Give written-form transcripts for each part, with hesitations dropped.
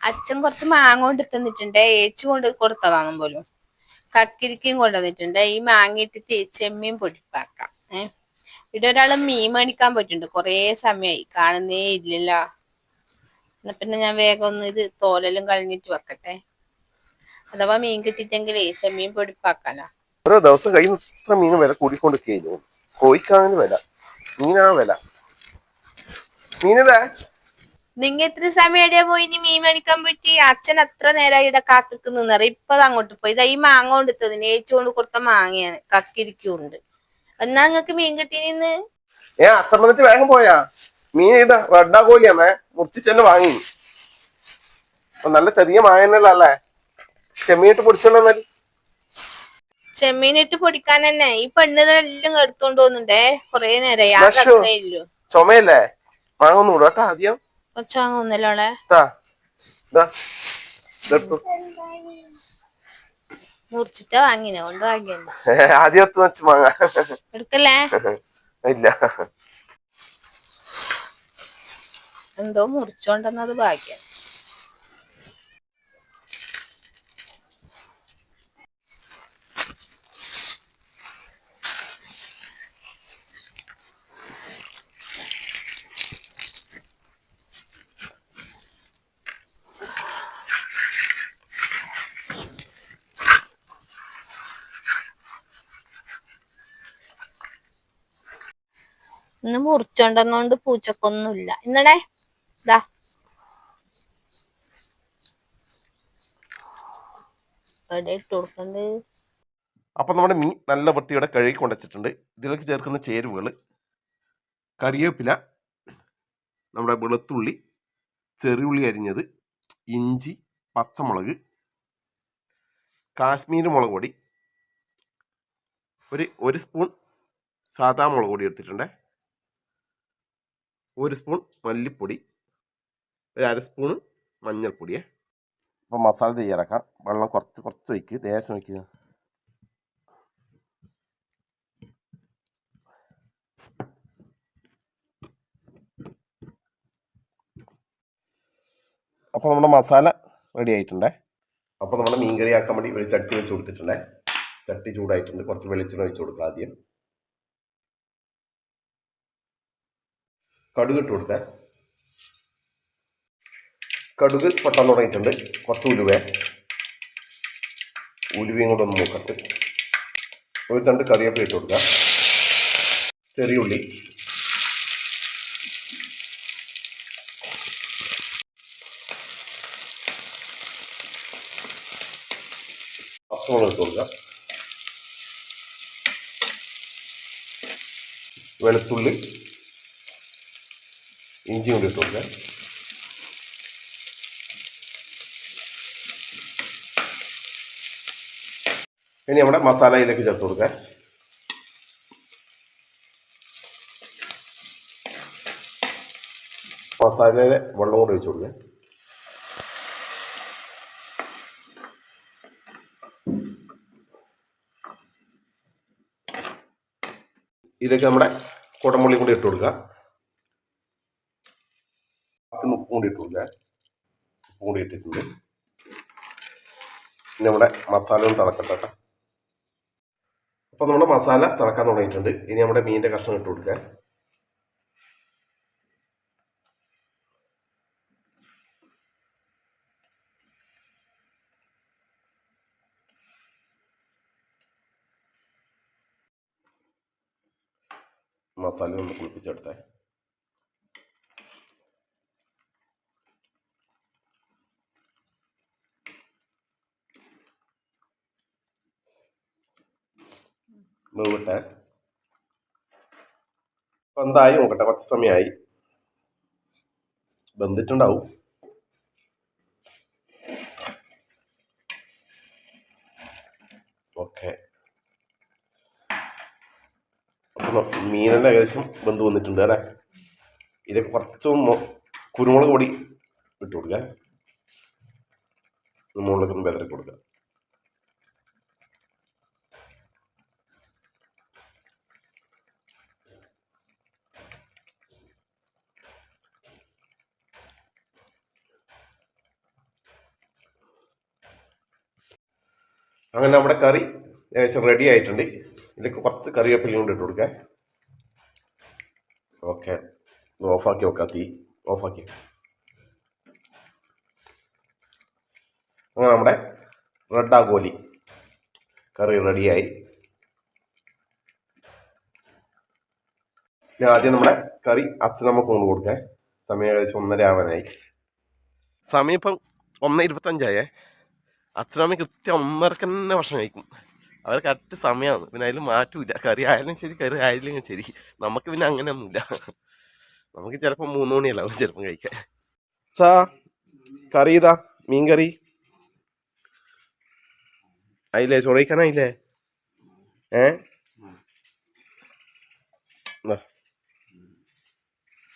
അച്ഛൻ കുറച്ച് മാങ്ങ കൊണ്ട് തന്നിട്ടുണ്ട്. ഏച്ചു കൊണ്ട് കൊടുത്തതാണ് പോലും. കക്കിരിക്കയും കൊണ്ടുവന്നിട്ടുണ്ട്. ഈ മാങ്ങ ഇട്ടിട്ട് ചെമ്മീൻ പൊടിപ്പാക്കാം. ഇവിടെ ഒരാള് മീൻ മേടിക്കാൻ പോയിട്ടുണ്ട്. കൊറേ സമയമായി കാണുന്നേ ഇല്ലല്ലോ. എന്നാ പിന്നെ ഞാൻ വേഗം ഒന്ന് ഇത് തോലെല്ലാം കളഞ്ഞിട്ട് വെക്കട്ടെ. അഥവാ മീൻ കിട്ടിട്ടെങ്കിലേ ചെമ്മീൻ പൊടിപ്പാക്കാലോ. ഓരോ ദിവസം കഴിയുന്ന ഇത്ര മീൻ വില കൂടിക്കൊണ്ടിരിക്കുന്നു. കോഴിക്കാണ് വില, മീനാ വില. മീനിതാ നിങ്ങ എത്ര സമയം എവിടെയാ പോയി മീൻ മേടിക്കാൻ പോയിട്ട്? അച്ഛൻ അത്ര നേരം ഇവിടെ കാത്തിക്കുന്നറിയ. ഇപ്പത് അങ്ങോട്ട് പോയി. ഇതാ ഈ മാങ്ങ കൊണ്ടെത്തതിന് ഏച്ചു കൊണ്ട് കൊടുത്ത മാങ്ങയാണ്. കക്കിരിക്കുണ്ട്. എന്നാ നിങ്ങക്ക് മീൻ കിട്ടിയെന്ന്? അച്ഛൻ വന്നിട്ട് വേഗം പോയാ. മീൻ ഇതാ റെഡാ കോഴിയാന്നേ, മുറിച്ചിട്ട് വാങ്ങി. നല്ല ചെറിയ മാങ്ങനല്ലോ അല്ലേ? ചെമ്മീനിട്ട് പൊടിച്ചോണ്ടെന്നാല്. ചെമ്മീനിട്ട് പൊടിക്കാൻ തന്നെ ഈ പെണ്ണുകളെല്ലാം എടുത്തോണ്ട് പോകുന്നുണ്ടേ. കൊറേ നേരമായി. ചുമയല്ലേ? മാങ്ങ ഒന്നും കൂടെ കേട്ടോ ആദ്യം. കൊച്ചാങ്ങൊന്നല്ലോളെ മുറിച്ചിട്ടാ വാങ്ങിനെ കൊണ്ട് വാങ്ങിയല്ലോ. ആദ്യം എടുത്ത് വെച്ച് മാങ്ങ എടുക്കല്ലേ? ഇല്ല, എന്തോ മുറിച്ചോണ്ടെന്നത് ഭാഗ്യം. ഇന്ന് മുറിച്ചോണ്ടെന്നോണ്ട് പൂച്ചക്കൊന്നുമില്ല. ഇന്നടേ ഇതാ എവിടെ ഇട്ട് കൊടുക്കണ്ട്. അപ്പൊ നമ്മുടെ മീൻ നല്ല വൃത്തിയോടെ കഴുകി കൊണ്ടുവച്ചിട്ടുണ്ട്. ഇതിലേക്ക് ചേർക്കുന്ന ചേരുവകൾ: കറിവേപ്പില, നമ്മുടെ വെളുത്തുള്ളി, ചെറിയുള്ളി അരിഞ്ഞത്, ഇഞ്ചി, പച്ചമുളക്, കാശ്മീരി മുളക് പൊടി, ഒരു സ്പൂൺ സാദാ മുളക് പൊടി എടുത്തിട്ടുണ്ട്, 1 സ്പൂൺ മല്ലിപ്പൊടി, 1/2 സ്പൂൺ മഞ്ഞൾപ്പൊടിയെ. അപ്പോൾ മസാല തയ്യാറാക്കാം. വെള്ളം കുറച്ച് വയ്ക്കുക, ദേശം വയ്ക്കുക. അപ്പോൾ നമ്മുടെ മസാല റെഡി ആയിട്ടുണ്ടേ. അപ്പോൾ നമ്മുടെ മീൻകറി ആക്കാൻ വേണ്ടി ഒരു ചട്ടി വെച്ച് കൊടുത്തിട്ടുണ്ടേ. ചട്ടി ചൂടായിട്ടുണ്ട്. കുറച്ച് വെളിച്ചെണ്ണ വെച്ച് കൊടുക്കുക. ആദ്യം കടുക് ഇട്ട് കൊടുക്കുക. കടുക് പൊട്ടാൻ തുടങ്ങിയിട്ടുണ്ട്. കുറച്ച് ഉലുവയും കൂടെ ഒന്ന് മൂക്കട്ട്. ഒരു തണ്ട് കറിവേപ്പില ഇട്ട് കൊടുക്കുക. ചെറിയുള്ളി, പച്ചമുളക് ഇട്ട് കൊടുക്കുക. വെളുത്തുള്ളി, ഇഞ്ചി കൂടി ഇട്ട് കൊടുക്കുക. ഇനി നമ്മുടെ മസാലയിലേക്ക് ചേർത്ത് കൊടുക്കുക. മസാലയിലെ വെള്ളം കൂടി ഒഴിച്ച് കൊടുക്കുക. ഇതിലേക്ക് നമ്മുടെ കുടംപുളി കൂടി ഇട്ട് കൊടുക്കുക. ഉപ്പും കൂടി ഇട്ട് കൊടുക്കുക. ഉപ്പും കൂടി ഇട്ടിട്ടുണ്ട്. പിന്നെ നമ്മുടെ മസാല ഒന്ന് തിളക്കട്ടെ. അപ്പോൾ നമ്മുടെ മസാല തിളക്കാൻ തുടങ്ങിയിട്ടുണ്ട്. ഇനി നമ്മുടെ മീനിൻ്റെ കഷ്ണം ഇട്ട് കൊടുക്കുക. മസാല ഒന്ന് കുളിപ്പിച്ചെടുത്തേ. വേവിട്ടെ. അപ്പം എന്തായി നോക്കട്ടെ. കുറച്ച് സമയമായി. വെന്തിട്ടുണ്ടാവും. ഓക്കെ. അപ്പം മീനെല്ലാം ഏകദേശം വെന്ത് വന്നിട്ടുണ്ട് അല്ലേ? ഇതിലേക്ക് കുറച്ച് കുരുമുളക് പൊടി ഇട്ട് കൊടുക്കുക. മുകളിലേക്ക് ഒന്ന് ബെതറി കൊടുക്കുക. അങ്ങനെ നമ്മുടെ കറി ഏകദേശം റെഡി ആയിട്ടുണ്ട്. ഇതിലേക്ക് കുറച്ച് കറിവേപ്പിലയും കൊണ്ട് ഇട്ട് കൊടുക്കാം. ഓക്കെ, ഓഫാക്കി വെക്കാം, തീ ഓഫാക്കി. അങ്ങനെ നമ്മുടെ റെഡ് ആഗോലി കറി റെഡിയായി. ഞാൻ ആദ്യം നമ്മുടെ കറി അച്ഛനമ്മ കൊണ്ട് കൊടുക്കാം. സമയം ഏകദേശം 1:30 ആവാനായി. സമയം ഇപ്പം 1:25. അച്ഛനമ്മ കൃത്യം 1:30 തന്നെ ഭക്ഷണം കഴിക്കും. അവർ കറക്റ്റ് സമയമാണ്. പിന്നെ അതിൽ മാറ്റമില്ല. കറി ആയാലും ശരി, കറി ആയാലും ശരി. നമുക്ക് പിന്നെ അങ്ങനെയൊന്നുമില്ല. നമുക്ക് ചിലപ്പോൾ 3 മണിയല്ല ചിലപ്പം കഴിക്കാൻ. കറി ഇതാ, മീൻ കറി ആയില്ലേ? ചോറ് കഴിക്കാനായില്ലേ?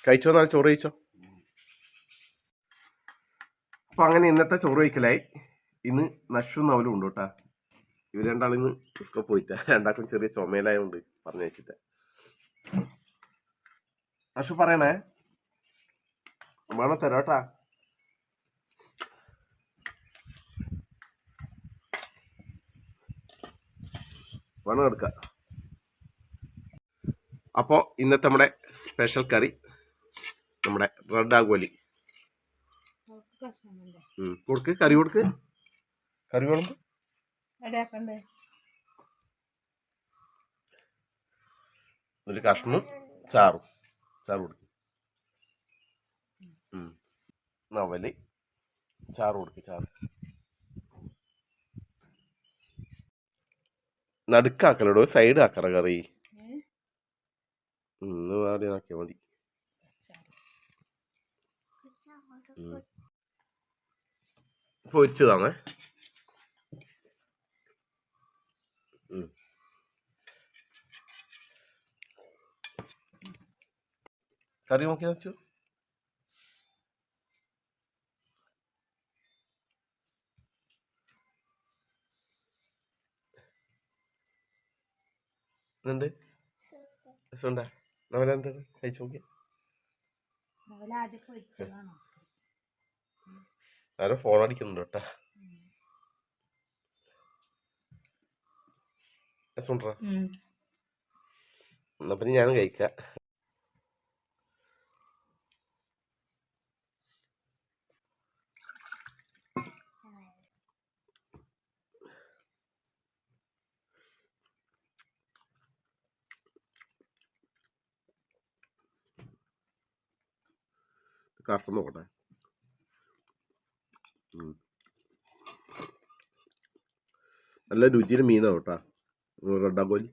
കഴിച്ചോ, എന്നാൽ ചോറ് കഴിച്ചോ. അപ്പൊ അങ്ങനെ ഇന്നത്തെ ചോറ് കഴിക്കലായി. ഇന്ന് നഷും നവലും ഉണ്ട് കേട്ടാ. ഇവർ രണ്ടാളിന്ന് സ്കൂൾ പോയിട്ടാ. രണ്ടാൾക്കും ചെറിയ ചുമയിലായോണ്ട് പറഞ്ഞു വെച്ചിട്ട്. നഷു പറയണേ, വേണം തരാട്ടാ. വേണം എടുക്ക. അപ്പോൾ ഇന്നത്തെ നമ്മുടെ സ്പെഷ്യൽ കറി നമ്മുടെ റെഡ് ആഗോലി. കൊടുക്ക്, കറി കൊടുക്ക്. കറി വേണം. ഒരു കഷ്ണവും ചാറും കൊടുക്കും. നവല് ചാറ് കൊടുക്ക്. ചാറ് നടുക്കാക്കലോടോ, സൈഡ് ആക്കറ കറി. ആദ്യം ആക്കിയാൽ മതി. പൊരിച്ചതാണേ. കറി നോക്കി വെച്ചു. എന്തുണ്ട് രസമുണ്ടാ? നവല എന്താണ് കഴിച്ചു നോക്കിയ? ആരോ ഫോൺ അടിക്കുന്നുണ്ട് കേട്ടാ. രസമുണ്ടാ? എന്നാ പിന്നെ ഞാനും കഴിക്കാം. കഷ്ടം നോക്കട്ടെ. നല്ല രുചിയിൽ മീനാണ് കേട്ടാ റെഡ് ആഗോലി.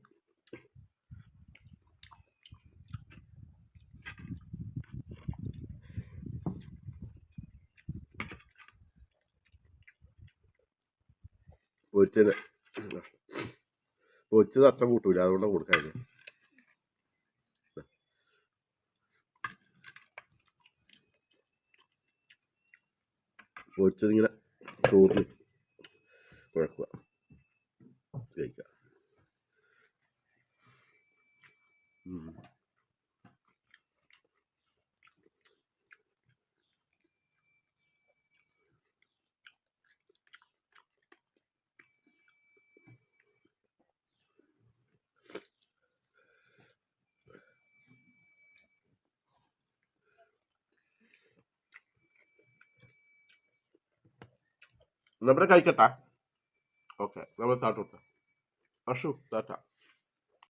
പൊരിച്ചത് അച്ഛൻ കൂട്ടൂല, അതുകൊണ്ടാണ് കൊടുക്കാൻ. പൊരിച്ചത് ഇങ്ങനെ ചോറിന് കുഴക്കുക, കഴിക്കുക. നമ്മുടെ കഴിക്കട്ടാ. ഓക്കെ, നമ്മൾ സ്റ്റാർട്ട് കൊടുക്കാം. അഷു ടാറ്റ.